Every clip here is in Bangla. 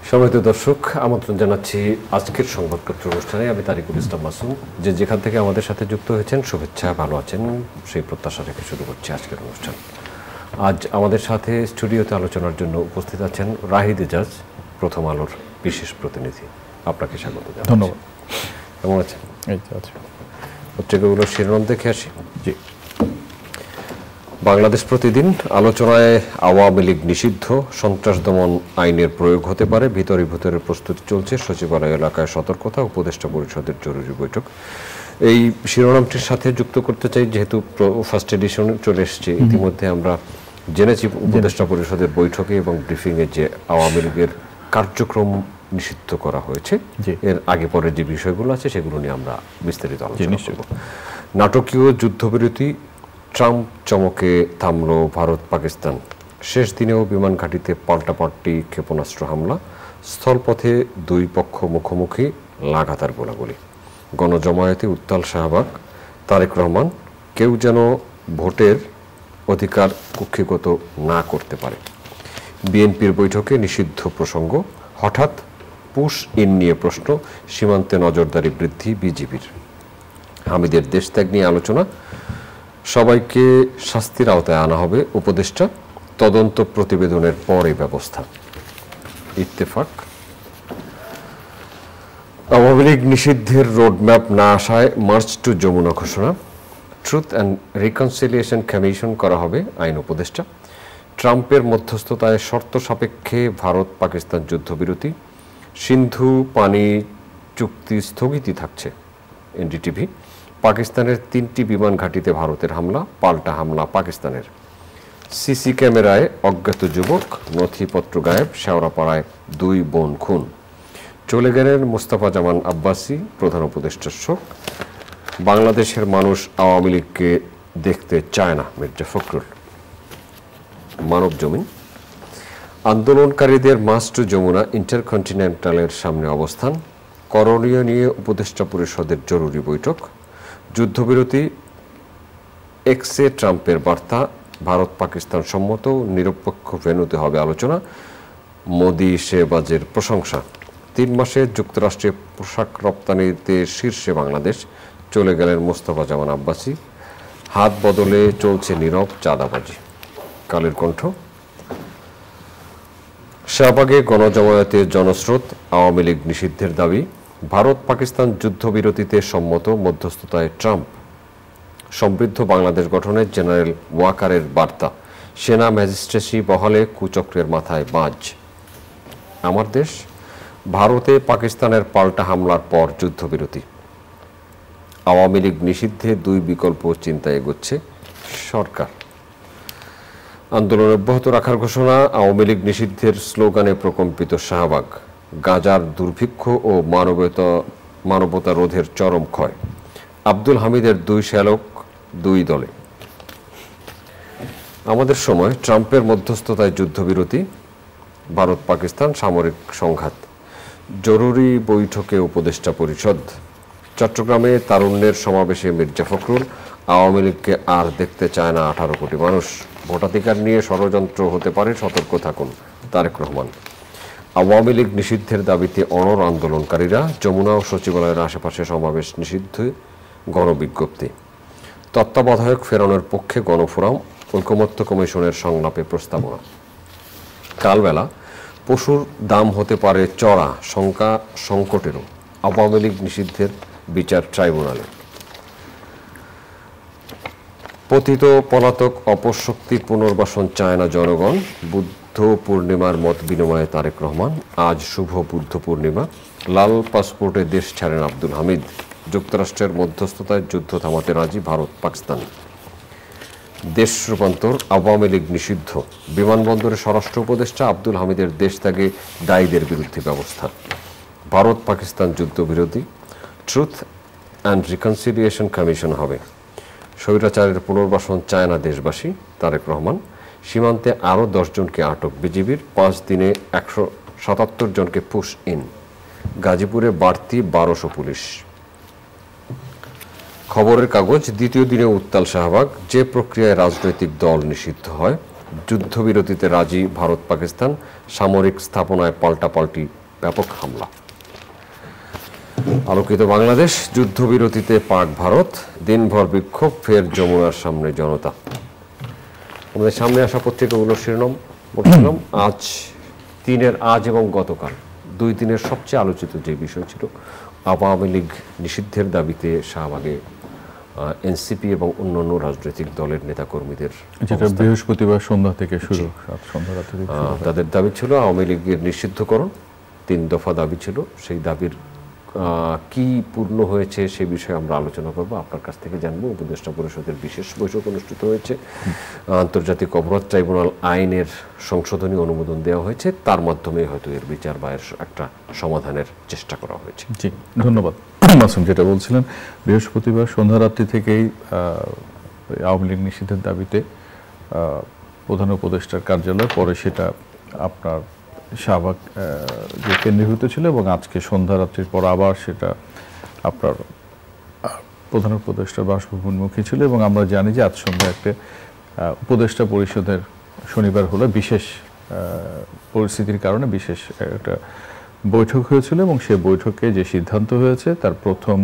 সম্মানিত দর্শক, আমন্ত্রণ জানাচ্ছি আজকের সংবাদপত্র অনুষ্ঠানে। আমি তারিকুল ইসলাম মাসুম। যেখান থেকে আমাদের সাথে যুক্ত হয়েছেন শুভেচ্ছা, ভালো আছেন সেই প্রত্যাশা রেখে শুরু করছি আজকের অনুষ্ঠান। আজ আমাদের সাথে স্টুডিওতে আলোচনার জন্য উপস্থিত আছেন রাহিদ এজাজ, প্রথম আলোর বিশেষ প্রতিনিধি। আপনাকে স্বাগত জানাচ্ছি। ধন্যবাদ। কেমন আছেন? এই তো আছে। পত্রিকাগুলোর শিরোনাম দেখে আসি। জি। বাংলাদেশ প্রতিদিন আলোচনায় আওয়ামী লীগ নিষিদ্ধ, সন্ত্রাস দমন আইনের প্রয়োগ হতে পারে, ভিতরে প্রস্তুতি চলছে, সচিবালয় এলাকায় সতর্কতা, উপদেষ্টা পরিষদের জরুরি বৈঠক। এই শিরোনামটির সাথে যুক্ত করতে চাই, যেহেতু ফার্স্ট এডিশন চলে এসছে, ইতিমধ্যে আমরা জেনেছি উপদেষ্টা পরিষদের বৈঠকে এবং ব্রিফিংয়ে যে আওয়ামী লীগের কার্যক্রম নিষিদ্ধ করা হয়েছে। এর আগে পরে যে বিষয়গুলো আছে সেগুলো নিয়ে আমরা বিস্তারিত আলোচনা করব। নাটকীয় যুদ্ধবিরতি, ট্রাম্প চমকে থামল ভারত পাকিস্তান, শেষ দিনেও বিমান ঘাঁটিতে পাল্টাপাল্টি ক্ষেপণাস্ত্র হামলা, স্থলপথে দুই পক্ষ মুখোমুখি, লাগাতার গোলাগুলি, গণজমায়েতে উত্তাল শাহবাগ, তারেক রহমান, কেউ যেন ভোটের অধিকার কুক্ষিগত না করতে পারে। বিএনপির বৈঠকে নিষিদ্ধ প্রসঙ্গ, হঠাৎ পুশ ইন নিয়ে প্রশ্ন, সীমান্তে নজরদারি বৃদ্ধি বিজিবির, হামিদের দেশত্যাগ নিয়ে আলোচনা, সবাইকে শাস্তির আওতায় আনা হবে, উপদেষ্টা, তদন্ত প্রতিবেদনের পরে ব্যবস্থা। ইত্তেফাক, আওয়ামী লীগ নিষিদ্ধের রোডম্যাপ না আসায় মার্চ টু যমুনা ঘোষণা, ট্রুথ অ্যান্ড রিকনসিলিয়েশন কমিশন করা হবে, আইন উপদেষ্টা, ট্রাম্পের মধ্যস্থতায় শর্ত সাপেক্ষে ভারত পাকিস্তান যুদ্ধবিরতি, সিন্ধু পানি চুক্তি স্থগিতই থাকছে, এনডিটিভি, পাকিস্তানের 3টি বিমান ঘাঁটিতে ভারতের হামলা, পাল্টা হামলা পাকিস্তানের, সিসি ক্যামেরায় অজ্ঞাত যুবক, নথিপত্র গায়েব, শেওড়াপাড়ায় 2 বোন খুন, চলে গেলেন মোস্তফা জামান আব্বাসী, প্রধান উপদেষ্টার শোক, বাংলাদেশের মানুষ আওয়ামী লীগকে দেখতে চায় না, মির্জা ফখরুল। মানব জমিন, আন্দোলনকারীদের মার্চ টু যমুনা ইন্টারকন্টিনেন্টালের সামনে অবস্থান, করণীয় নিয়ে উপদেষ্টা পরিষদের জরুরি বৈঠক, যুদ্ধবিরতি, এক্সে ট্রাম্পের বার্তা, ভারত পাকিস্তান সম্মত নিরপেক্ষ ভেন্যুতে হবে আলোচনা, মোদি শেহবাজের প্রশংসা, 3 মাসে যুক্তরাষ্ট্রে পোশাক রপ্তানিতে শীর্ষে বাংলাদেশ, চলে গেলেন মোস্তফা জামান আব্বাসী, হাত বদলে চলছে নীরব চাঁদাবাজি। কালের কণ্ঠ, শাহবাগে গণজমায়েতে জনস্রোত, আওয়ামী লীগ নিষিদ্ধের দাবি, ভারত পাকিস্তান যুদ্ধবিরতিতে সম্মত, মধ্যস্থতায় ট্রাম্প, সমৃদ্ধ বাংলাদেশ গঠনের জেনারেল ওয়াকারের বার্তা, সেনা ম্যাজিস্ট্রেসি বহালে কুচক্রের মাথায় বাজ। আমার দেশ, ভারতে পাকিস্তানের পাল্টা হামলার পর যুদ্ধবিরতি, আওয়ামী লীগ নিষিদ্ধে 2 বিকল্প চিন্তায় এগোচ্ছে সরকার, আন্দোলন অব্যাহত রাখার ঘোষণা, আওয়ামী লীগ নিষিদ্ধের স্লোগানে প্রকম্পিত শাহবাগ, গাজার দুর্ভিক্ষ ও মানবতা রোধের চরম ক্ষয়, আব্দুল হামিদের 2 শ্যালক 2 দলে। আমাদের সময়, ট্রাম্পের মধ্যস্থতায় যুদ্ধবিরতি, ভারত পাকিস্তান সামরিক সংঘাত, জরুরি বৈঠকে উপদেষ্টা পরিষদ, চট্টগ্রামে তারুণ্যের সমাবেশে মির্জা ফখরুল, আওয়ামী লীগকে আর দেখতে চায় না 18 কোটি মানুষ, ভোটাধিকার নিয়ে ষড়যন্ত্র হতে পারে, সতর্ক থাকুন, তারেক রহমান। আওয়ামী লীগ নিষিদ্ধের দাবিতে অনড় আন্দোলনকারীরা, যমুনা ও সচিবালয়ের আশেপাশে সমাবেশ নিষিদ্ধ, গণবিজ্ঞপ্তি, তত্ত্বাবধায়ক ফেরানোর পক্ষে গণফোরাম, ঐকমত্য কমিশনের সংলাপে প্রস্তাবনা। কালবেলা, পশুর দাম হতে পারে চড়া, শঙ্কা সংকটেরও, আওয়ামী লীগ নিষিদ্ধের বিচার ট্রাইব্যুনালে। পতিত পলাতক অপশক্তির পুনর্বাসন চায় না জনগণ, বুদ্ধ পূর্ণিমার মত বিনিময়ে তারেক রহমান, আজ শুভ বুদ্ধ পূর্ণিমা, লাল পাসপোর্টে দেশ ছাড়েন আব্দুল হামিদ, যুক্তরাষ্ট্রের মধ্যস্থতায় যুদ্ধ থামাতে রাজি ভারত পাকিস্তান। দেশ রূপান্তর, আওয়ামী লীগ নিষিদ্ধ, বিমানবন্দরে স্বরাষ্ট্র উপদেষ্টা, আব্দুল হামিদের দেশ ত্যাগে দায়ীদের বিরুদ্ধে ব্যবস্থা, ভারত পাকিস্তান যুদ্ধবিরোধী, ট্রুথ অ্যান্ড রিকনসিলিয়েশন কমিশন হবে, স্বৈরাচারের পুনর্বাসন চায় না দেশবাসী, তারেক রহমান, সীমান্তে আরও 10 জনকে আটক বিজিবির, 5 দিনে 177 জনকে পুশ ইন, গাজীপুরে বাড়তি 1200 পুলিশ। খবরের কাগজ, দ্বিতীয় দিনে উত্তাল শাহবাগ, যে প্রক্রিয়ায় রাজনৈতিক দল নিষিদ্ধ হয়, যুদ্ধবিরতিতে রাজি ভারত পাকিস্তান, সামরিক স্থাপনায় পাল্টাপাল্টি ব্যাপক হামলা। আলোকিত বাংলাদেশ, যুদ্ধবিরতিতে পাক ভারত, দিনভর বিক্ষোভ, ফের যমুনার সামনে জনতা। আমাদের সামনে আসা পত্রিকাগুলোর শিরোনাম পড়ছিলাম। আজ এবং গতকাল 2 দিনের সবচেয়ে আলোচিত যে বিষয় ছিল আওয়ামী লীগ নিষিদ্ধের দাবিতে শাহবাগে এনসিপি এবং অন্যান্য রাজনৈতিক দলের নেতাকর্মীদের, যেটা বৃহস্পতিবার সন্ধ্যা থেকে শুরু, তাদের দাবি ছিল আওয়ামী লীগের নিষিদ্ধকরণ। 3 দফা দাবি ছিল। সেই দাবির কি পূর্ণ হয়েছে সে বিষয়ে আমরা আলোচনা করব, আপনার কাছ থেকে জানবো। উপদেষ্টা পরিষদের বিশেষ বৈঠক অনুষ্ঠিত হয়েছে। আন্তর্জাতিক অপরাধ ট্রাইব্যুনাল আইনের সংশোধনী অনুমোদন দেওয়া হয়েছে, তার মাধ্যমে হয়তো এর বিচার বা এর একটা সমাধানের চেষ্টা করা হয়েছে। জি, ধন্যবাদ মাসুম। যেটা বলছিলেন, বৃহস্পতিবার সন্ধ্যারাত্রি থেকেই আওয়ামী লীগ নিষিদ্ধের দাবিতে প্রধান উপদেষ্টার কার্যালয়, পরে সেটা আপনার শাহবাগ যে কেন্দ্রীভূত ছিল, এবং আজকে সন্ধ্যারাত্রির পর আবার সেটা আপনার প্রধান উপদেষ্টার বাসভবনমুখী ছিল। এবং আমরা জানি যে আজ সন্ধ্যা একটা উপদেষ্টা পরিষদের শনিবার হলো বিশেষ পরিস্থিতির কারণে বিশেষ একটা বৈঠক হয়েছিল, এবং সেই বৈঠকে যে সিদ্ধান্ত হয়েছে তার প্রথম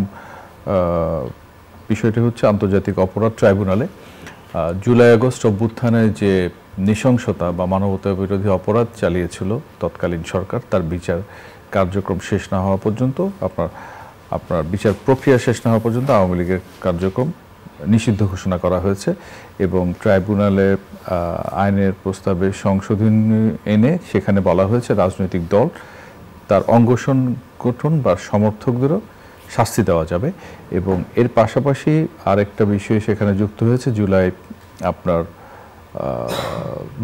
বিষয়টি হচ্ছে আন্তর্জাতিক অপরাধ ট্রাইব্যুনালে জুলাই আগস্ট অভ্যুত্থানে যে নৃশংসতা বা মানবতা বিরোধী অপরাধ চালিয়েছিল তৎকালীন সরকার, তার বিচার কার্যক্রম শেষ না হওয়া পর্যন্ত, আপনার বিচার প্রক্রিয়া শেষ না হওয়া পর্যন্ত আওয়ামী লীগের কার্যক্রম নিষিদ্ধ ঘোষণা করা হয়েছে। এবং ট্রাইব্যুনালে আইনের প্রস্তাবে সংশোধনী এনে সেখানে বলা হয়েছে রাজনৈতিক দল তার অঙ্গ সংগঠন বা সমর্থকদেরও শাস্তি দেওয়া যাবে। এবং এর পাশাপাশি আরেকটা বিষয় সেখানে যুক্ত হয়েছে,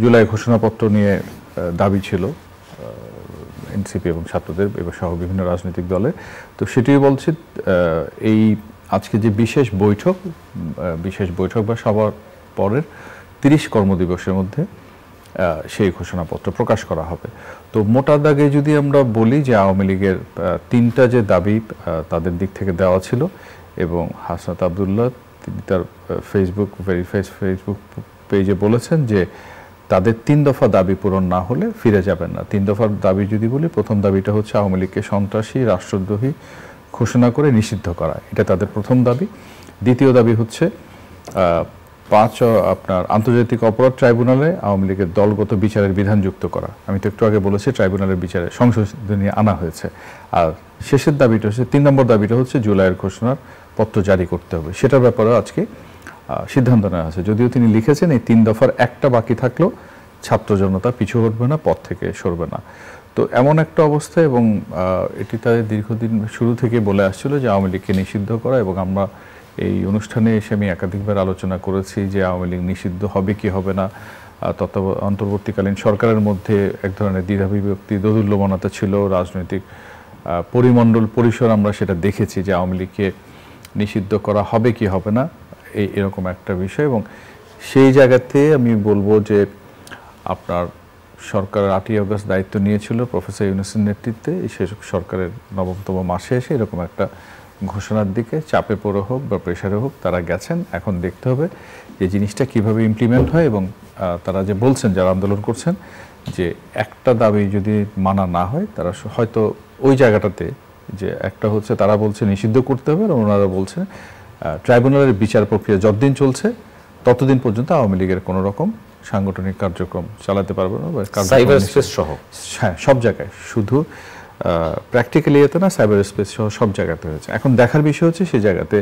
জুলাই ঘোষণাপত্র নিয়ে দাবি ছিল এনসিপি এবং ছাত্রদের এবং সহ বিভিন্ন রাজনৈতিক দলের। তো সেটিই বলছি, এই আজকে যে বিশেষ বৈঠক বা সবার পরের 30 কর্মদিবসের মধ্যে সেই ঘোষণাপত্র প্রকাশ করা হবে। তো মোটা দাগে যদি আমরা বলি যে আওয়ামী লীগের 3টা যে দাবি তাদের দিক থেকে দেওয়া ছিল, এবং হাসনাত আবদুল্লাহ তিনি তার ফেসবুক পেজে বলেছেন যে তাদের 3 দফা দাবি পূরণ না হলে ফিরে যাবেন না। 3 দফার দাবি যদি বলি, প্রথম দাবিটা হচ্ছে আওয়ামী লীগকে সন্ত্রাসী রাষ্ট্রদ্রোহী ঘোষণা করে নিষিদ্ধ করা, এটা তাদের প্রথম দাবি। দ্বিতীয় দাবি হচ্ছে আপনার আন্তর্জাতিক অপরাধ ট্রাইব্যুনালে আওয়ামী লীগের দলগত বিচারের বিধান যুক্ত করা। আমি তো একটু আগে বলেছি ট্রাইব্যুনালের বিচারে সংশোধনী আনা হয়েছে। আর শেষের দাবিটা হচ্ছে 3 নম্বর দাবিটা হচ্ছে জুলাইয়ের ঘোষণার পত্র জারি করতে হবে। সেটার ব্যাপারেও আজকে সিদ্ধান্ত নেওয়া হয়েছে। যদিও তিনি লিখেছেন এই 3 দফার একটা বাকি থাকলেও ছাত্র জনতা পিছু হটবে না, পথ থেকে সরবে না। তো এমন একটা অবস্থা, এবং এটি তাদের দীর্ঘদিন শুরু থেকে বলে আসছিল যে আওয়ামী লীগকে নিষিদ্ধ করা। এবং আমরা এই অনুষ্ঠানে এসে আমি একাধিকবার আলোচনা করেছি যে আওয়ামী লীগ নিষিদ্ধ হবে কি হবে না। অন্তর্বর্তীকালীন সরকারের মধ্যে এক ধরনের দ্বিধাবিভক্তি, দোদুল্যমানতা ছিল, রাজনৈতিক পরিসর আমরা সেটা দেখেছি যে আওয়ামী লীগকে নিষিদ্ধ করা হবে কি হবে না, এরকম একটা বিষয়। এবং সেই জায়গাতে আমি বলবো যে আপনার সরকার 8ই আগস্ট দায়িত্ব নিয়েছিল প্রফেসর ইউনূসের নেতৃত্বে। সেই সরকারের 9তম মাসে এসে এরকম একটা ঘোষণার দিকে চাপে পড়ে হোক বা প্রেশারে হোক তারা গেছেন। এখন দেখতে হবে যে জিনিসটা কিভাবে ইমপ্লিমেন্ট হয়, এবং তারা যে বলছেন, যারা আন্দোলন করছেন, যে একটা দাবি যদি মানা না হয় তারা হয়তো ওই জায়গাটাতে, যে একটা হচ্ছে তারা বলছে নিষিদ্ধ করতে হবে, আর ওনারা বলছেন ট্রাইব্যুনালের বিচার প্রক্রিয়া যতদিন চলছে ততদিন পর্যন্ত আওয়ামী লীগের কোনো রকম সাংগঠনিক কার্যক্রম চালাতে পারবে না। সাইবার স্পেস সহ, হ্যাঁ, সব জায়গায়, শুধু প্র্যাকটিক্যালি এতে না, সাইবার স্পেস সহ সব জায়গাতে হয়েছে। এখন দেখার বিষয় হচ্ছে সে জায়গাতে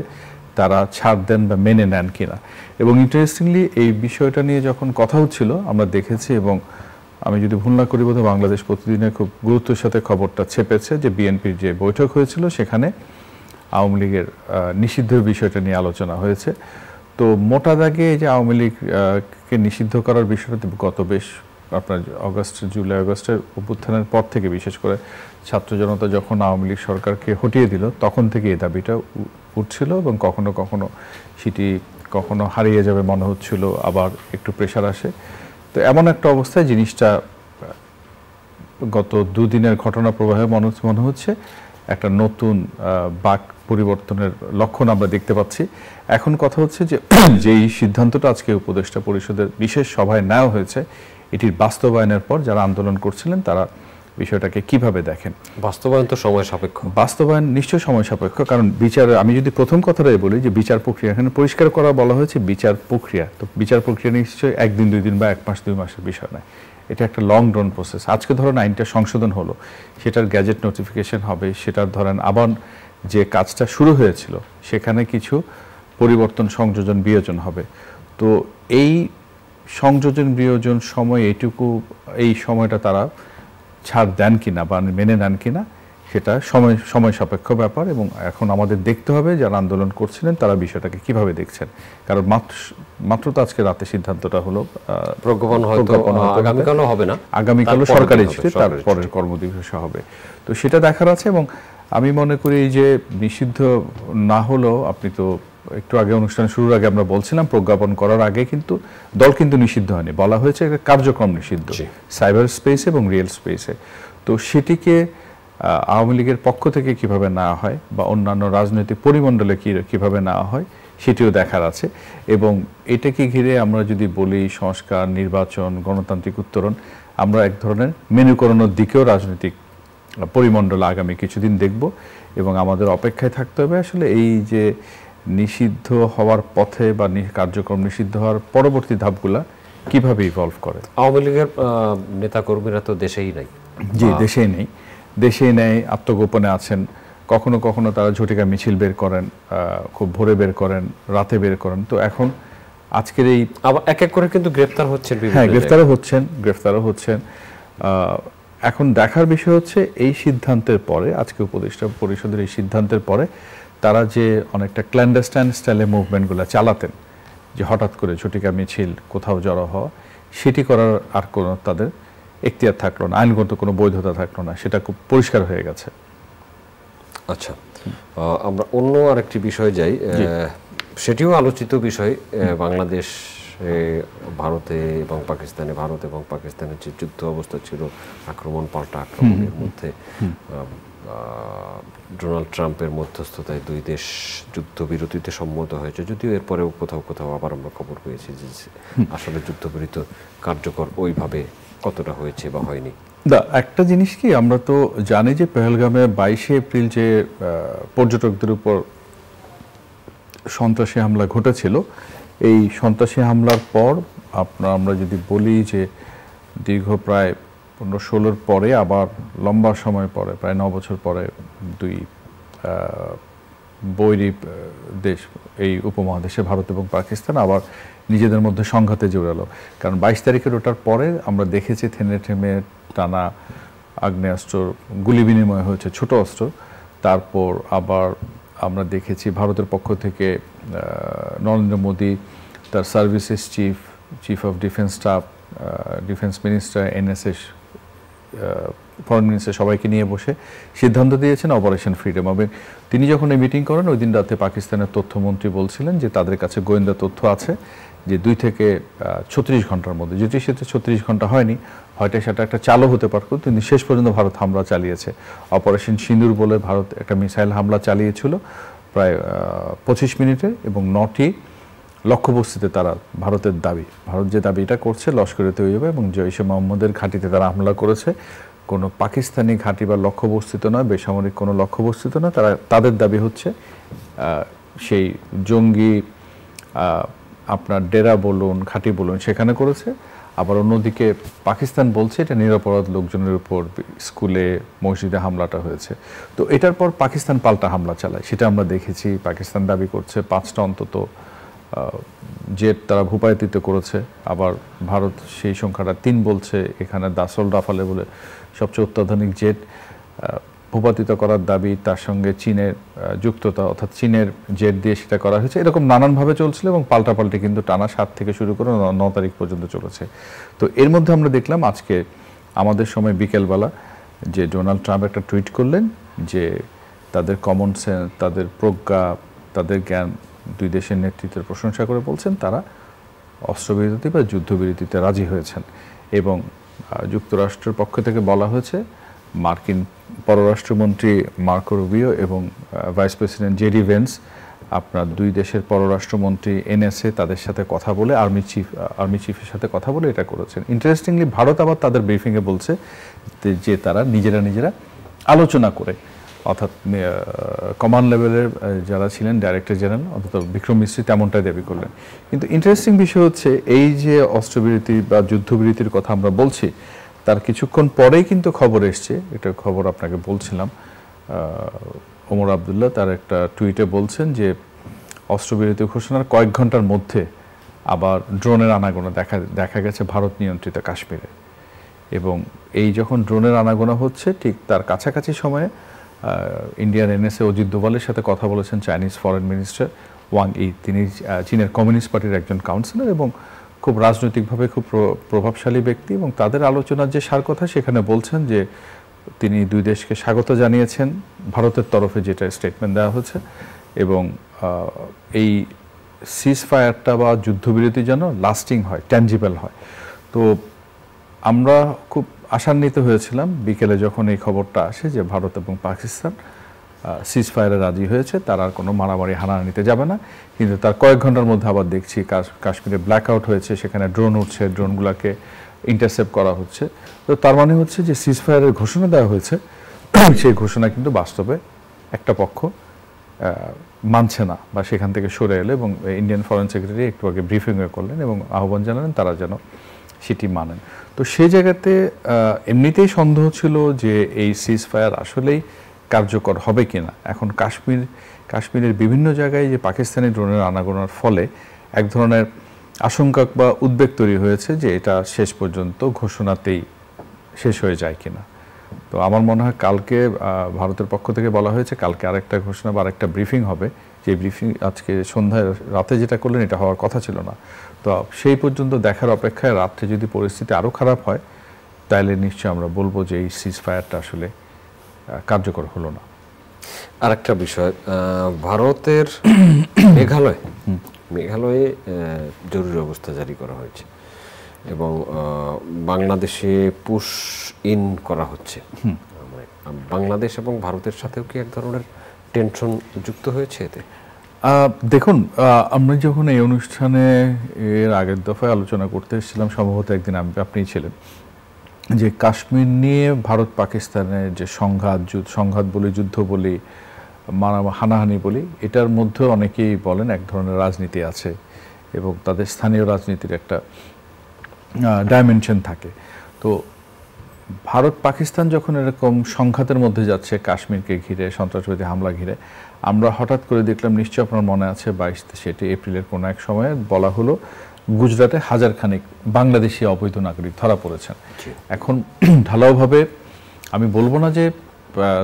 তারা ছাড় দেন বা মেনে নেন কিনা। এবং ইন্টারেস্টিংলি এই বিষয়টা নিয়ে যখন কথা হচ্ছিল আমরা দেখেছি, এবং আমি যদি ভুল না করি বোধহয় বাংলাদেশ প্রতিদিনে খুব গুরুত্বের সাথে খবরটা ছেপেছে যে বিএনপির যে বৈঠক হয়েছিল সেখানে আওয়ামী লীগের নিষিদ্ধের বিষয়টা নিয়ে আলোচনা হয়েছে। তো মোটা দাগে যে আওয়ামী লীগকে নিষিদ্ধ করার বিষয়টা গত বেশ আপনার জুলাই আগস্টের অভ্যুত্থানের পর থেকে, বিশেষ করে ছাত্র জনতা যখন আওয়ামী লীগ সরকারকে হটিয়ে দিল তখন থেকে এই দাবিটা উঠছিল, এবং কখনো কখনো সেটি কখনো হারিয়ে যাবে মনে হচ্ছিল, আবার একটু প্রেশার আসে। তো এমন একটা অবস্থায় জিনিসটা গত 2 দিনের ঘটনা প্রবাহে মনে হচ্ছে একটা নতুন বাক পরিবর্তনের লক্ষণ আমরা দেখতে পাচ্ছি। এখন কথা হচ্ছে যে যেই সিদ্ধান্তটা আজকে উপদেষ্টা পরিষদের বিশেষ সভায় নেওয়া হয়েছে, এটির বাস্তবায়নের পর যারা আন্দোলন করছিলেন তারা বিষয়টাকে কিভাবে দেখেন। বাস্তবায়ন তো সময় সাপেক্ষ। বাস্তবায়ন নিশ্চয়ই সময় সাপেক্ষ, কারণ বিচার, আমি যদি প্রথম কথাটাই বলি যে বিচার প্রক্রিয়া, এখানে পরিষ্কার করা বলা হয়েছে বিচার প্রক্রিয়া, তো বিচার প্রক্রিয়া নিশ্চয়ই 1 দিন 2 দিন বা 1 মাস 2 মাসের বিষয় নয়, এটা একটা লং রান প্রসেস। আজকে ধরেন আইনটা সংশোধন হলো, সেটার গ্যাজেট নোটিফিকেশন হবে, সেটার ধরেন আবার যে কাজটা শুরু হয়েছিল সেখানে কিছু পরিবর্তন, সংযোজন, বিয়োজন হবে। তো এই সংযোজন বিয়োজন সময় এই সময়টা তারা ছাড় দেন কিনা বা মেনে নেন কিনা সেটা সময় সাপেক্ষ ব্যাপার। এবং এখন আমাদের দেখতে হবে যারা আন্দোলন করছিলেন তারা বিষয়টাকে কিভাবে দেখছেন, কারণ মাত্র তো আজকে রাতে সিদ্ধান্তটা হলো, প্রজ্ঞাপন হয়তো আগামীকালও হবে না, আগামীকালও সরকারি ছুটি, তারপরের কর্মদিবস হবে। তো সেটা দেখার আছে। এবং আমি মনে করি যে নিষিদ্ধ না হলেও, আপনি তো একটু আগে অনুষ্ঠান শুরুর আগে আমরা বলছিলাম প্রজ্ঞাপন করার আগে কিন্তু দল কিন্তু নিষিদ্ধ হয়নি, বলা হয়েছে একটা কার্যক্রম নিষিদ্ধ সাইবার স্পেসে এবং রিয়েল স্পেসে। তো সেটিকে আওয়ামী লীগের পক্ষ থেকে কিভাবে নেওয়া হয় বা অন্যান্য রাজনৈতিক পরিমণ্ডলে কিভাবে নেওয়া হয় সেটিও দেখার আছে। এবং এটাকে ঘিরে আমরা যদি বলি সংস্কার, নির্বাচন, গণতান্ত্রিক উত্তরণ, আমরা এক ধরনের মেনুকরণের দিকেও রাজনৈতিক পরিমণ্ডল আগামী কিছুদিন দেখব। এবং আমাদের অপেক্ষায় থাকতে হবে আসলে এই যে নিষিদ্ধ হওয়ার পথে বা কার্যক্রম নিষিদ্ধ হওয়ার পরবর্তী ধাপগুলা কিভাবে ইভলভ করে। আওয়ামী লীগের নেতাকর্মীরা তো দেশেই নাই। জি, দেশেই নেই, আত্মগোপনে আছেন। কখনো কখনো তারা ঝটিকা মিছিল বের করেন, খুব ভোরে বের করেন, রাতে বের করেন। তো এখন আজকের এই আবার এক এক করে কিন্তু গ্রেফতার হচ্ছেন। হ্যাঁ, গ্রেফতারও হচ্ছেন। এখন দেখার বিষয় হচ্ছে এই সিদ্ধান্তের পরে, আজকে উপদেষ্টা পরিষদের এই সিদ্ধান্তের পরে তারা যে অনেকটা ক্ল্যান্ডেস্টাইন স্টাইলে মুভমেন্টগুলো চালাতেন, যে হঠাৎ করে ঝটিকা মিছিল, কোথাও জড়ো হওয়া, সেটি করার আর কোনো তাদের এখতিয়ার থাকলো না, আইনগত কোনো বৈধতা থাকলো না, সেটা খুব পরিষ্কার হয়ে গেছে। আচ্ছা, আমরা অন্য আরেকটি বিষয়ে যাই, সেটিও আলোচিত বিষয়। বাংলাদেশ, ভারতে এবং পাকিস্তানে, ভারত এবং পাকিস্তানের যে যুদ্ধ অবস্থা ছিল, আক্রমণ পাল্টা আক্রমণের মধ্যে ডোনাল্ড ট্রাম্পের মধ্যস্থতায় 2 দেশ যুদ্ধবিরতিতে সম্মত হয়েছে, যদিও এরপরেও কোথাও কোথাও আবার আমরা খবর পেয়েছি যে আসলে যুদ্ধবিরতি কার্যকর ওইভাবে কতটা হয়েছে বা হয়নি। একটা জিনিস কি, আমরা তো জানি যে পেহেলগামে 22শে এপ্রিল যে পর্যটকদের উপর সন্ত্রাসী হামলা ঘটেছিল, এই সন্ত্রাসী হামলার পর আমরা যদি বলি যে দীর্ঘ প্রায় 15-16 পরে, আবার লম্বা সময় পরে, প্রায় 9 বছর পরে 2 বৈরী দেশ এই উপমহাদেশে, ভারত এবং পাকিস্তান, আবার নিজেদের মধ্যে সংঘাতে জড়ালো। কারণ 22 তারিখের ওটার পরে আমরা দেখেছি থেমে থেমে টানা আগ্নেয়াস্ত্র, গুলি বিনিময় হয়েছে, ছোট অস্ত্র। তারপর আবার আমরা দেখেছি ভারতের পক্ষ থেকে নরেন্দ্র মোদী তার services chief of defence staff, defence minister, NSS, foreign minister সবাইকে নিয়ে বসে সিদ্ধান্ত দিয়েছেন অপারেশন ফ্রিডম। এবং তিনি যখন এই মিটিং করেন, ওই দিন রাতে পাকিস্তানের তথ্যমন্ত্রী বলছিলেন যে তাদের কাছে গোয়েন্দা তথ্য আছে যে 2 থেকে 36 ঘন্টার মধ্যে, যদি সেটা 36 ঘন্টা হয়নি, হয়তো সেটা একটা চালও হতে পারত, কিন্তু শেষ পর্যন্ত ভারত হামলা চালিয়েছে। অপারেশন সিঁদুর বলে ভারত একটা মিসাইল হামলা চালিয়েছিল প্রায় 25 মিনিটে, এবং 9টি লক্ষ্যবস্তুতে তারা, ভারতের দাবি, ভারত যে দাবিটা করছে লস্করে তৈয়বা এবং জৈশে মোহাম্মদের ঘাঁটিতে তারা হামলা করেছে, কোনো পাকিস্তানি ঘাঁটি বা লক্ষ্যবস্তুত নয়, বেসামরিক কোনো লক্ষ্যবস্তুত নয়। তাদের দাবি হচ্ছে সেই জঙ্গি আপনার ডেরা বলুন, ঘাঁটি বলুন, সেখানে করেছে। আবার অন্যদিকে পাকিস্তান বলছে এটা নিরপরাধ লোকজনের উপর স্কুলে, মসজিদে হামলাটা হয়েছে। তো এটার পর পাকিস্তান পাল্টা হামলা চালায়, সেটা আমরা দেখেছি। পাকিস্তান দাবি করছে 5টা অন্তত জেট তারা ভূপাতিত করেছে, আবার ভারত সেই সংখ্যাটা 3 বলছে। এখানে দাসল রাফালে বলে সবচেয়ে অত্যাধুনিক জেট ভূপাতিত করার দাবি, তার সঙ্গে চীনের যুক্ততা, অর্থাৎ চীনের জেট দিয়ে সেটা করা হয়েছে। এরকম নানানভাবে চলছিল এবং পাল্টাপাল্টি কিন্তু টানা 7 থেকে শুরু করে 9 তারিখ পর্যন্ত চলেছে। তো এর মধ্যে আমরা দেখলাম আজকে আমাদের সময় বিকেলবেলা যে ডোনাল্ড ট্রাম্প একটা টুইট করলেন যে তাদের কমন সেন্স, তাদের প্রজ্ঞা, তাদের জ্ঞান, 2 দেশের নেতৃত্বের প্রশংসা করে বলছেন তারা অস্ত্রবিরতি বা যুদ্ধবিরতিতে রাজি হয়েছেন। এবং যুক্তরাষ্ট্রের পক্ষ থেকে বলা হয়েছে মার্কিন পররাষ্ট্রমন্ত্রী মার্কো রুবিও এবং ভাইস প্রেসিডেন্ট জেডি ভেন্স আপনার দুই দেশের পররাষ্ট্রমন্ত্রী এনএসএ তাদের সাথে কথা বলে আর্মি চিফের সাথে কথা বলে এটা করেছেন। ইন্টারেস্টিংলি ভারত আবার তাদের ব্রিফিংয়ে বলছে যে তারা নিজেরা আলোচনা করে, অর্থাৎ কমান্ড লেভেলের যারা ছিলেন ডাইরেক্টর জেনারেল অন্তত বিক্রম মিস্ত্রি তেমনটাই দাবি করলেন। কিন্তু ইন্টারেস্টিং বিষয় হচ্ছে এই যে অস্ত্রবিরতি বা যুদ্ধবিরতির কথা আমরা বলছি তার কিছুক্ষণ পরেই কিন্তু খবর এসছে, এটা খবর আপনাকে বলছিলাম, ওমর আবদুল্লাহ তার একটা টুইটে বলছেন যে অস্ত্রবিরতি ঘোষণার কয়েক ঘন্টার মধ্যে আবার ড্রোনের আনাগোনা দেখা গেছে ভারত নিয়ন্ত্রিত কাশ্মীরে। এবং এই যখন ড্রোনের আনাগোনা হচ্ছে ঠিক তার কাছাকাছি সময়ে ইন্ডিয়ার এনএসএ অজিত দোভালের সাথে কথা বলেছেন Chinese foreign minister Wang Yi. তিনি চীনের কমিউনিস্ট পার্টির একজন কাউন্সিলর এবং খুব রাজনৈতিকভাবে খুব প্রভাবশালী ব্যক্তি, এবং তাদের আলোচনার যে সার কথা সেখানে বলছেন যে তিনি দুই দেশকে স্বাগত জানিয়েছেন ভারতের তরফে যেটা স্টেটমেন্ট দেওয়া হচ্ছে, এবং এই সিজ ফায়ারটা বা যুদ্ধবিরতি যেন লাস্টিং হয়, ট্যাঞ্জিবল হয়। তো আমরা খুব আশান্বিত হয়েছিলাম বিকেলে যখন এই খবরটা আসে যে ভারত এবং পাকিস্তান সিজ ফায়ারে রাজি হয়েছে, তারা আর কোনো মারামারি হানাহানিতে যাবে না। কিন্তু তার কয়েক ঘন্টার মধ্যে আবার দেখছি কাশ্মীরে ব্ল্যাক আউট হয়েছে, সেখানে ড্রোন উঠছে, ড্রোনগুলোকে ইন্টারসেপ্ট করা হচ্ছে। তো তার মানে হচ্ছে যে সিজ ফায়ারের ঘোষণা দেওয়া হয়েছে, সেই ঘোষণা কিন্তু বাস্তবে একটা পক্ষ মানছে না বা সেখান থেকে সরে এলে, এবং ইন্ডিয়ান ফরেন সেক্রেটারি একটু আগে ব্রিফিংও করলেন এবং আহ্বান জানালেন তারা যেন সেটি মানেন। তো সেই জায়গাতে এমনিতেই সন্দেহ ছিল যে এই সিজ ফায়ার আসলেই কার্যকর হবে কিনা। এখন কাশ্মীরের বিভিন্ন জায়গায় যে পাকিস্তানি ড্রোনের আনাগোনার ফলে এক ধরনের আশঙ্কা বা উদ্বেগ তৈরি হয়েছে যে এটা শেষ পর্যন্ত ঘোষণাতেই শেষ হয়ে যায় কিনা। তো আমার মনে হয় কালকে ভারতের পক্ষ থেকে বলা হয়েছে কালকে আরেকটা ঘোষণা বা আরেকটা ব্রিফিং হবে, যে ব্রিফিং আজকে সন্ধ্যায় রাতে যেটা করলেন এটা হওয়ার কথা ছিল না। তো সেই পর্যন্ত দেখার অপেক্ষায় রাত্রে যদি পরিস্থিতি আরও খারাপ হয় তাহলে নিশ্চয়ই আমরা বলবো যে এই সিজ ফায়ারটা আসলে কার্যকর হলো না। আরেকটা বিষয়, ভারতের মেঘালয়ে জরুরি অবস্থা জারি করা হয়েছে এবং বাংলাদেশে পুশ ইন করা হচ্ছে। বাংলাদেশ এবং ভারতের সাথেও কি এক ধরনের টেনশন যুক্ত হয়েছে এতে? দেখুন, আমরা যখন এই অনুষ্ঠানে এর আগের দফায় আলোচনা করতে এসেছিলাম, সম্ভবত একদিন আপনি ছিলেন, যে কাশ্মীর নিয়ে ভারত পাকিস্তানের যে সংঘাত বলি, যুদ্ধ বলি, হানাহানি বলি, এটার মধ্যে অনেকেই বলেন এক ধরনের রাজনীতি আছে এবং তাদের স্থানীয় রাজনীতির একটা ডাইমেনশন থাকে। তো ভারত পাকিস্তান যখন এরকম সংঘাতের মধ্যে যাচ্ছে কাশ্মীরকে ঘিরে, সন্ত্রাসবাদী হামলা ঘিরে, আমরা হঠাৎ করে দেখলাম, নিশ্চয় আপনার মনে আছে 22 এপ্রিলের কোনো এক সময়ে বলা হলো গুজরাটে 1000 খানিক বাংলাদেশি অবৈধ নাগরিক ধরা পড়েছেন। এখন ঢালাওভাবে আমি বলবো না যে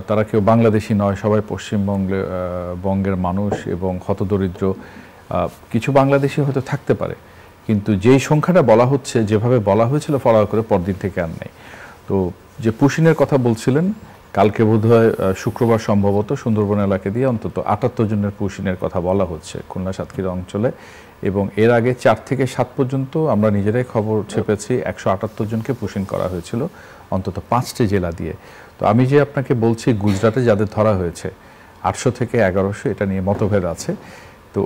তারা কেউ বাংলাদেশি নয়, সবাই বঙ্গের মানুষ এবং হতদরিদ্র, কিছু বাংলাদেশি হয়তো থাকতে পারে, কিন্তু যেই সংখ্যাটা বলা হচ্ছে, যেভাবে বলা হয়েছিল ফলাও করে পরদিন থেকে আর নেই। তো যে পুশিনের কথা বলছিলেন, কালকে বোধহয় শুক্রবার সম্ভবত সুন্দরবন এলাকা দিয়ে অন্তত 78 জনের পুশিনের কথা বলা হচ্ছে খুলনা সাতক্ষীরা অঞ্চলে, এবং এর আগে 4 থেকে 7 পর্যন্ত আমরা নিজেরাই খবর ছেপেছি 178 জনকে পুশিন করা হয়েছিল অন্তত 5টি জেলা দিয়ে। তো আমি যে আপনাকে বলছি গুজরাটে যাদের ধরা হয়েছে 800 থেকে 1100, এটা নিয়ে মতভেদ আছে। তো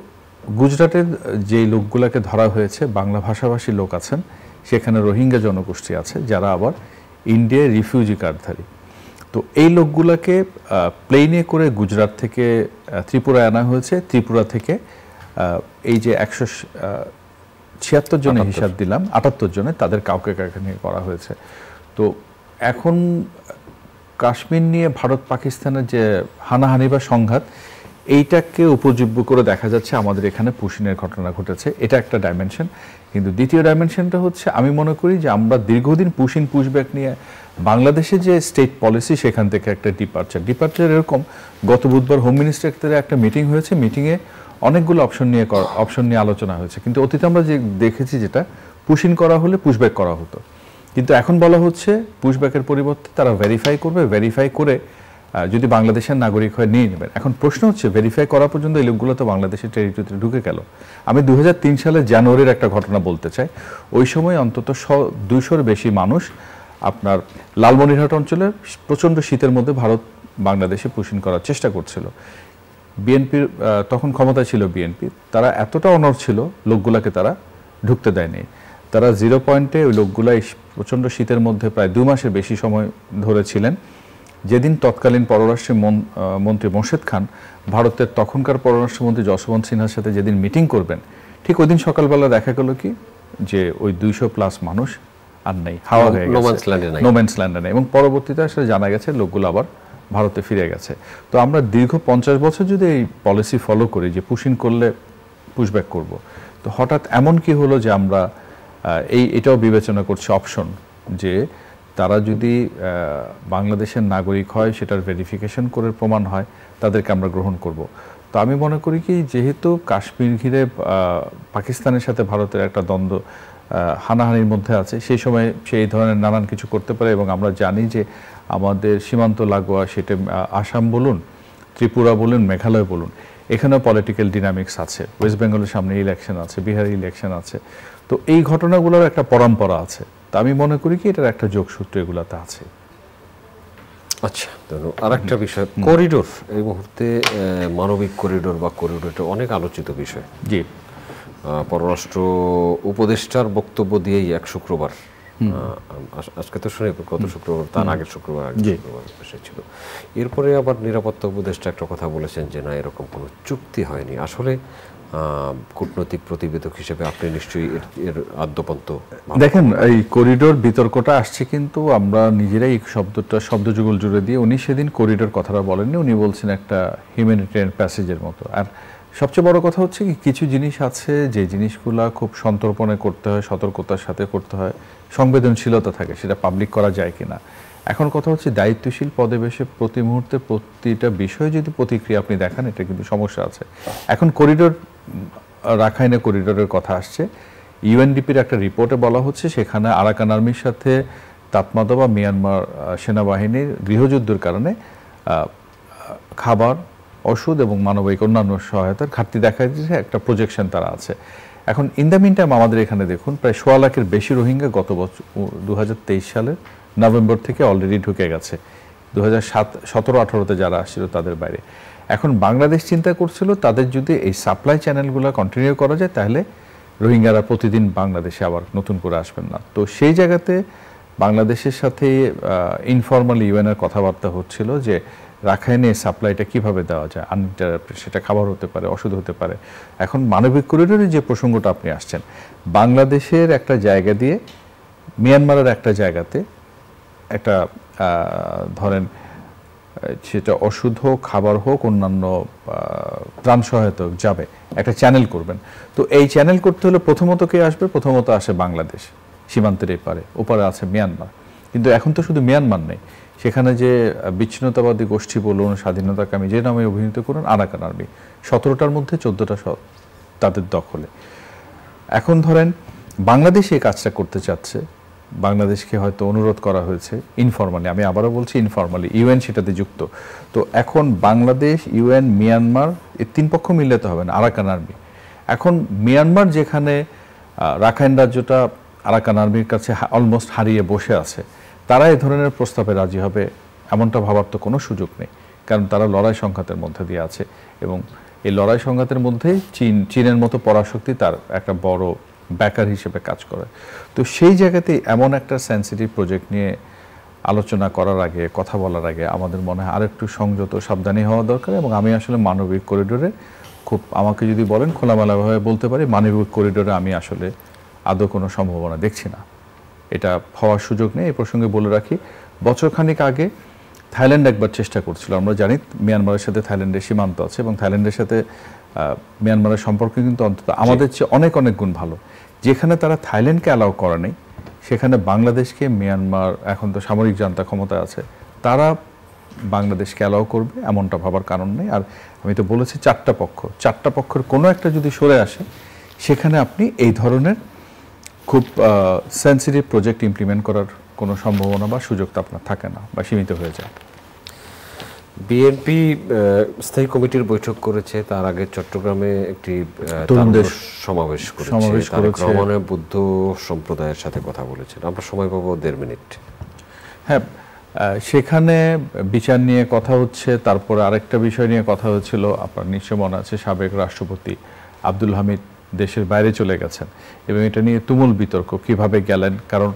গুজরাটের যেই লোকগুলোকে ধরা হয়েছে বাংলা ভাষাভাষী লোক আছেন, সেখানে রোহিঙ্গা জনগোষ্ঠী আছে যারা আবার ইন্ডিয়ায় রিফিউজি কার্ডধারী। তো এই লোকগুলোকে প্লেনে করে গুজরাট থেকে ত্রিপুরায় আনা হয়েছে। ত্রিপুরা থেকে এই যে 176 জনের হিসাব দিলাম, 78 জনে তাদের কাউকে নিয়ে করা হয়েছে। তো এখন কাশ্মীর নিয়ে ভারত পাকিস্তানের যে হানাহানি বা সংঘাত, এইটাকে উপযোগ্য করে দেখা যাচ্ছে আমাদের এখানে পুশিনের ঘটনা ঘটেছে, এটা একটা ডাইমেনশন। কিন্তু দ্বিতীয় ডাইমেনশনটা হচ্ছে, আমি মনে করি যে আমরা দীর্ঘদিন পুশব্যাক নিয়ে বাংলাদেশে যে স্টেট পলিসি, সেখান থেকে একটা ডিপার্চার এরকম গত বুধবার হোম মিনিস্টারের একটা মিটিং হয়েছে, মিটিংয়ে অনেকগুলো অপশন নিয়ে আলোচনা হয়েছে। কিন্তু অতীতে আমরা যে দেখেছি যেটা পুশিন করা হলে পুশব্যাক করা হতো, কিন্তু এখন বলা হচ্ছে পুশব্যাকের পরিবর্তে তারা ভেরিফাই করে যদি বাংলাদেশের নাগরিক হয় নিয়ে নেবেন। এখন প্রশ্ন হচ্ছে, ভেরিফাই করা পর্যন্ত এই লোকগুলো তো বাংলাদেশের টেরিটরিতে ঢুকে গেল। আমি 2003 সালের জানুয়ারির একটা ঘটনা বলতে চাই। ওই সময় অন্তত 200-র বেশি মানুষ আপনার লালমনিরহাট অঞ্চলে প্রচণ্ড শীতের মধ্যে ভারত বাংলাদেশে পুশিং করার চেষ্টা করছিল। বিএনপির তখন ক্ষমতায় ছিল বিএনপি, তারা এতটা অনড় ছিল লোকগুলাকে তারা ঢুকতে দেয়নি। তারা 0 পয়েন্টে ওই লোকগুলাই প্রচণ্ড শীতের মধ্যে প্রায় 2 মাসের বেশি সময় ধরে ছিলেন। যেদিন তৎকালীন পররাষ্ট্র মন্ত্রী মোর্শেদ খান ভারতের তখনকার পররাষ্ট্রমন্ত্রী যশবন্ত সিনহার সাথে যেদিন মিটিং করবেন, ঠিক ওই দিন সকালবেলা দেখা গেল কি যে ওই 200+ মানুষ আর নেই, হাওয়া হয়ে গেছে, নোম্যান্স ল্যান্ডে নেই। এবং পরবর্তীতে আসলে জানা গেছে লোকগুলো আবার ভারতে ফিরে গেছে। তো আমরা দীর্ঘ 50 বছর যদি এই পলিসি ফলো করি যে পুশিং করলে পুশব্যাক করব, তো হঠাৎ এমন কি হলো যে আমরা এটাও বিবেচনা করছি অপশন যে তারা যদি বাংলাদেশের নাগরিক হয়, সেটার ভেরিফিকেশন করে প্রমাণ হয়, তাদেরকে আমরা গ্রহণ করব। তো আমি মনে করি কি যেহেতু কাশ্মীর ঘিরে পাকিস্তানের সাথে ভারতের একটা দ্বন্দ্ব হানাহানির মধ্যে আছে, সেই সময় সেই ধরনের নানান কিছু করতে পারে। এবং আমরা জানি যে আমাদের সীমান্ত লাগোয়া সেটা আসাম বলুন, ত্রিপুরা বলুন, মেঘালয় বলুন, এখানেও পলিটিক্যাল ডিনামিক্স আছে। ওয়েস্ট বেঙ্গলের সামনে ইলেকশন আছে, বিহারে ইলেকশন আছে। তো এই ঘটনাগুলোর একটা পরম্পরা আছে। তা আমি মনে করি কি এটার একটা যোগসূত্র এগুলাতে আছে। আচ্ছা, আর একটা বিষয়, করিডোর। এই মুহূর্তে মানবিক করিডোর বা করিডোরটা অনেক আলোচিত বিষয়। জি, পররাষ্ট্র উপদেষ্টার বক্তব্য দিয়েই এক শুক্রবার, আজকে তো শুনে গত শুক্রবার, তার আগের শুক্রবার এসেছিল। এরপরে আবার নিরাপত্তা উপদেষ্টা একটা কথা বলেছেন যে না, এরকম কোনো চুক্তি হয়নি। আসলে কূটনৈতিক প্রতিবেদক হিসেবে আপনি নিশ্চয়ই এর আদ্যপান্ত দেখেন, এই করিডোর বিতর্কটা আসছে কিন্তু আমরা নিজেরাই এই শব্দযুগল জুড়ে দিয়ে, উনি সেদিন করিডোর কথাটা বলেননি, উনি বলছেন একটা হিউম্যানিটেরিয়ান প্যাসেজের মতো। আর সবচেয়ে বড় কথা হচ্ছে কি কিছু জিনিস আছে যে জিনিসগুলা খুব সন্তর্পণে করতে হয়, সতর্কতার সাথে করতে হয়, সংবেদনশীলতা থাকে, সেটা পাবলিক করা যায় কিনা। এখন কথা হচ্ছে দায়িত্বশীল পদে বসে প্রতি মুহূর্তে প্রতিটা বিষয়ে যদি প্রতিক্রিয়া আপনি দেখান, এটা কিন্তু সমস্যা আছে। এখন করিডোর, রাখাইনে করিডোরের কথা আসছে, ইউএনডিপির একটা রিপোর্টে বলা হচ্ছে সেখানে আরাকান আর্মির সাথে তাতমাদা বা মিয়ানমার সেনাবাহিনীর গৃহযুদ্ধের কারণে খাবার, ওষুধ এবং মানবিক অন্যান্য সহায়তার ঘাটতি দেখা দিয়েছে, একটা প্রজেকশন তারা আছে। এখন ইন দ্য মিন টাইম আমাদের এখানে দেখুন প্রায় 1.25 লাখের বেশি রোহিঙ্গা গত বছর 2023 সালের নভেম্বর থেকে অলরেডি ঢুকে গেছে। 2017-18-তে যারা আসছিল তাদের বাইরে। এখন বাংলাদেশ চিন্তা করছিল তাদের যদি এই সাপ্লাই চ্যানেলগুলো কন্টিনিউ করা যায় তাহলে রোহিঙ্গারা প্রতিদিন বাংলাদেশে আবার নতুন করে আসবেন না। তো সেই জায়গাতে বাংলাদেশের সাথে ইনফর্মালি ইউএনের কথাবার্তা হচ্ছিল যে রাখাইনে সাপ্লাইটা কিভাবে দেওয়া যায়, সেটা খাবার হতে পারে, ওষুধ হতে পারে। এখন মানবিক করিডোরের যে প্রসঙ্গটা আপনি আসছেন, বাংলাদেশের একটা জায়গা দিয়ে মিয়ানমারের একটা জায়গাতে একটা ধরেন সেটা ওষুধ হোক, খাবার হোক, অন্যান্য ত্রাণ সহায়তা যাবে, একটা চ্যানেল করবেন। তো এই চ্যানেল করতে হলে প্রথমত কে আসবে? প্রথমত আসে বাংলাদেশ, সীমান্তের এপারে, ওপারে আছে মিয়ানমার। কিন্তু এখন তো শুধু মিয়ানমার নেই, সেখানে যে বিচ্ছিন্নতাবাদী গোষ্ঠী বলুন, স্বাধীনতাকামী যে নামে অভিহিত করুন, আরাকান আর্মি, 17টার মধ্যে 14টা তাদের দখলে। এখন ধরেন বাংলাদেশ এই কাজটা করতে চাচ্ছে, বাংলাদেশকে হয়তো অনুরোধ করা হয়েছে ইনফরমালি, আমি আবারও বলছি ইনফরমালি, ইউএন সেটাতে যুক্ত। তো এখন বাংলাদেশ, ইউএন, মিয়ানমার, এই 3 পক্ষ মিললে তো হবে না, আরাকান আর্মি। এখন মিয়ানমার যেখানে রাখাইন রাজ্যটা আরাকান আর্মির কাছে অলমোস্ট হারিয়ে বসে আছে, তারা এই ধরনের প্রস্তাবে রাজি হবে এমনটা ভাবার তো কোনো সুযোগ নেই, কারণ তারা লড়াই সংঘাতের মধ্যে দিয়ে আছে। এবং এই লড়াই সংঘাতের মধ্যে চীনের মতো পরাশক্তি তার একটা বড় ব্যাকার হিসেবে কাজ করে। তো সেই জায়গাতে এমন একটা সেন্সিটিভ প্রজেক্ট নিয়ে আলোচনা করার আগে, কথা বলার আগে আমাদের মনে হয় আরেকটু সংযত, সাবধানী হওয়া দরকার। এবং আমি আসলে মানবিক করিডোরে খুব, আমাকে যদি বলেন খোলামেলাভাবে বলতে পারি, মানবিক করিডোরে আমি আসলে আদৌ কোনো সম্ভাবনা দেখছি না, এটা হওয়ার সুযোগ নেই। এই প্রসঙ্গে বলে রাখি, বছরখানিক আগে থাইল্যান্ড একবার চেষ্টা করছিল। আমরা জানি মিয়ানমারের সাথে থাইল্যান্ডের সীমান্ত আছে এবং থাইল্যান্ডের সাথে মিয়ানমারের সম্পর্ক কিন্তু অন্তত আমাদের চেয়ে অনেক অনেক গুণ ভালো। যেখানে তারা থাইল্যান্ডকে অ্যালাউ করে নাই, সেখানে বাংলাদেশকে, মিয়ানমার এখন তো সামরিক জান্তা ক্ষমতায় আছে, তারা বাংলাদেশকে অ্যালাউ করবে এমনটা ভাবার কারণ নেই। আর আমি তো বলেছি 4টা পক্ষ, 4টা পক্ষের কোনো একটা যদি সরে আসে, সেখানে আপনি এই ধরনের খুব সেন্সিটিভ প্রজেক্ট ইমপ্লিমেন্ট করার কোনো সম্ভাবনা বা সুযোগ তো আপনার থাকে না বা সীমিত হয়ে যায়। বিএনপি স্থায়ী কমিটির বৈঠক করেছে, তার আগে চট্টগ্রামে একটি সমাবেশ করেছে, বুদ্ধ সম্প্রদায়ের সাথে কথা বলেছেন। আমরা সময় পাবো 1.5 মিনিট। হ্যাঁ, সেখানে বিচার নিয়ে কথা হচ্ছে, তারপরে আরেকটা বিষয় নিয়ে কথা হচ্ছিল, আপনার নিশ্চয় মনে আছে সাবেক রাষ্ট্রপতি আব্দুল হামিদ দেশের বাইরে চলে গেছেন এবং এটা নিয়ে তুমুল বিতর্ক কিভাবে গেলেন, কারণ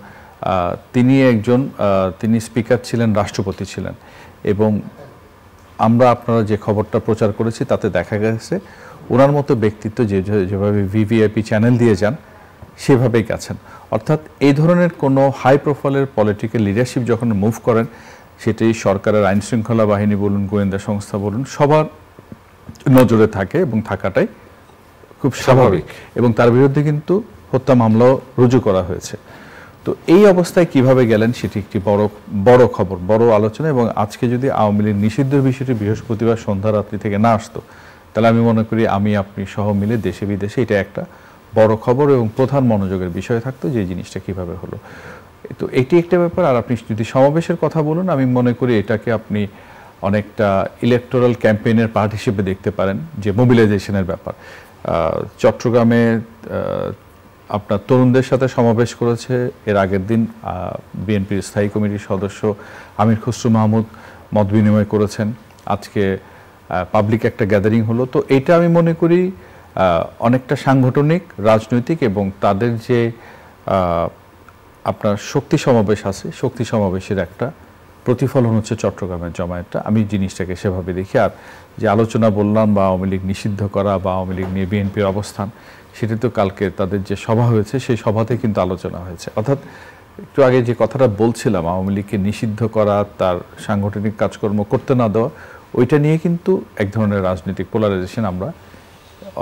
তিনি স্পিকার ছিলেন, রাষ্ট্রপতি ছিলেন, এবং আপনারা যে খবরটা প্রচার করেছি তাতে দেখা গেছে ওনার মতো ব্যক্তিত্ব যেভাবে ভিভিআইপি চ্যানেল দিয়ে যান সেভাবেই গেছেন। অর্থাৎ এই ধরনের কোনো হাই প্রোফাইলের পলিটিক্যাল লিডারশিপ যখন মুভ করেন, সেটি সরকারের আইন শৃঙ্খলা বাহিনী বলুন, গোয়েন্দা সংস্থা বলুন, সবার নজরে থাকে এবং থাকাটাই খুব স্বাভাবিক, এবং তার বিরুদ্ধে কিন্তু হত্যা মামলাও রুজু করা হয়েছে। তো এই অবস্থায় কিভাবে গেলেন সেটি একটি বড় খবর, বড় আলোচনা, এবং আজকে যদি আওয়ামী লীগ নিষিদ্ধ বিষয়টি বৃহস্পতিবার সন্ধ্যা রাত্রি থেকে না আসতো, তাহলে আমি মনে করি আপনি সহ মিলে দেশে বিদেশে এটা একটা বড় খবর এবং প্রধান মনোযোগের বিষয় থাকতো যে জিনিসটা কিভাবে হলো। তো এটি একটা ব্যাপার। আর আপনি যদি সমাবেশের কথা বলুন, আমি মনে করি এটাকে আপনি অনেকটা ইলেকটোরাল ক্যাম্পেইনের পার্ট হিসেবে দেখতে পারেন, যে মোবিলাইজেশনের ব্যাপার। চট্টগ্রামে আপনার তরুণদের সাথে সমাবেশ করেছে, এর আগের দিন বিএনপির স্থায়ী কমিটির সদস্য আমির খসরু মাহমুদ মত বিনিময় করেছেন, আজকে পাবলিক একটা গ্যাদারিং হলো। তো এটা আমি মনে করি অনেকটা সাংগঠনিক, রাজনৈতিক, এবং তাদের যে আপনার শক্তি সমাবেশ আছে, শক্তি সমাবেশের একটা প্রতিফলন হচ্ছে চট্টগ্রামের জমায়েতটা। আমি জিনিসটাকে সেভাবে দেখি। আর যে আলোচনা বললাম বা আওয়ামী লীগ নিষিদ্ধ করা বা আওয়ামী লীগ নিয়ে বিএনপির অবস্থান, সেটি তো কালকে তাদের যে সভা হয়েছে সেই সভাতে কিন্তু আলোচনা হয়েছে। অর্থাৎ একটু আগে যে কথাটা বলছিলাম, আওয়ামী লীগকে নিষিদ্ধ করা, তার সাংগঠনিক কাজকর্ম করতে না দেওয়া, ওইটা নিয়ে কিন্তু এক ধরনের রাজনৈতিক পোলারাইজেশন আমরা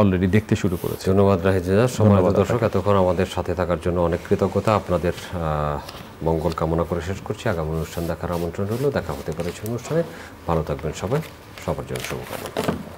অলরেডি দেখতে শুরু করেছি। ধন্যবাদ রাহিদ রেজা। সম্মানিত দর্শক, এতক্ষণ আমাদের সাথে থাকার জন্য অনেক কৃতজ্ঞতা। আপনাদের মঙ্গল কামনা করে শেষ করছি। আগামী অনুষ্ঠান দেখার আমন্ত্রণ রইল। দেখা হতে পারে অনুষ্ঠানে। ভালো থাকবেন সবাই, সবার জন্য শুভকামনা।